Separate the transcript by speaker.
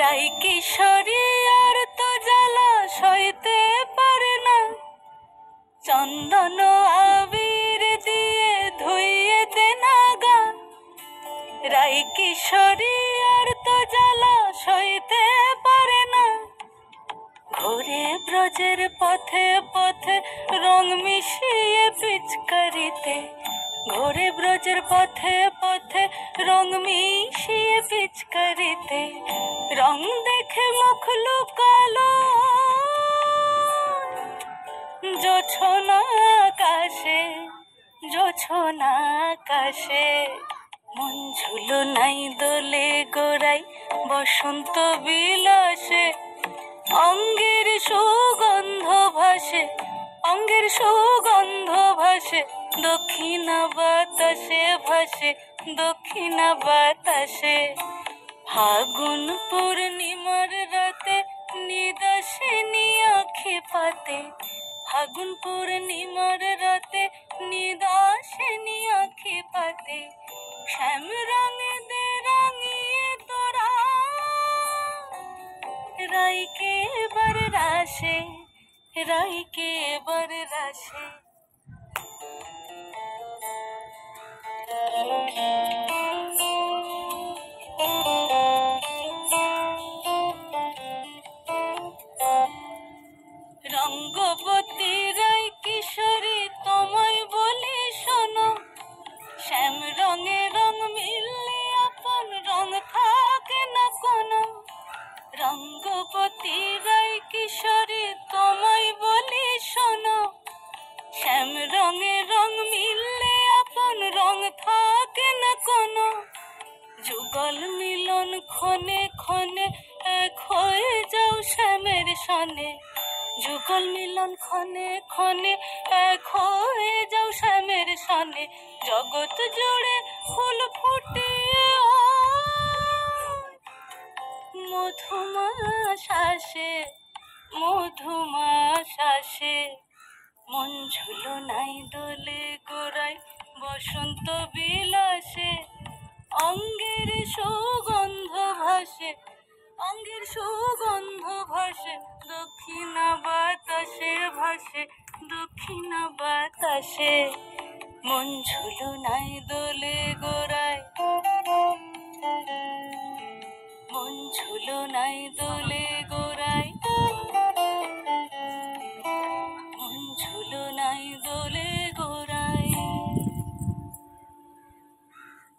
Speaker 1: রাই কিশোরী আর তো জ্বালা সইতে পারে না, চন্দন আবির দিয়ে ধুইয়ে দে না গা। রাই কিশোরী আর তো জ্বালা সইতে পারে না, ঘোরে ব্রজের পথে পথে রং মিশিয়ে পিচকারিতে, ঘোরে ব্রজের পথে পথে রং মিশিয়ে পিচকারিতে, রং দেখে মুখ লুকালো জোছনা আকাশে, জোছনা আকাশে। মন ঝুলো নাই দোলে গোড়াই বসন্ত বিলাসে, অঙ্গের সুগন্ধ ভাসে, অঙ্গের সুগন্ধ ভাসে, দক্ষিণা বাতাসে ভাসে, দক্ষিণা বাতাসে। ফাগুন পূর্ণিমার রাতে নিদাসিনী আঁখি পাতে, ফাগুন পূর্ণিমার রাতে নিদাসিনী আঁখি পাতে, শ্যাম রঙে দে রাঙিয়ে তোরা রাইকে বার রাশে, রাইকে বার রাশে। রঙ্গবতী রাই কিশোরী তোমায় বলি শোনো, শ্যাম রঙে রং মিললে আপন রং থাকে না কোনো। রঙ্গবতী রাই কিশোরী তোমায় বলি শোনো, শ্যাম রঙে রং মিললে আপন রং থাকে না কোনো। যুগল মিলন ক্ষণে ক্ষণে এক হয়ে যাও শ্যামের সনে, যুগল মিলন ক্ষণে ক্ষণে এক হয়ে যাও শ্যামের সনে। জগৎ জুড়ে ফুল ফুটিয়ে মধুমা শ্বাসে, মধুমা শ্বাসে। মন ঝুলো নাই দোলে গোড়ায় বসন্ত বিলাসে, অঙ্গের সুগন্ধ ভাসে, অঙ্গের সুগন্ধ ভাসে, দক্ষিণা বাতাসে ভাসে, দক্ষিণা বাতাসে। মন ঝুলো নাই দোলে গোড়ায়, মন ঝুলো নাই দোলে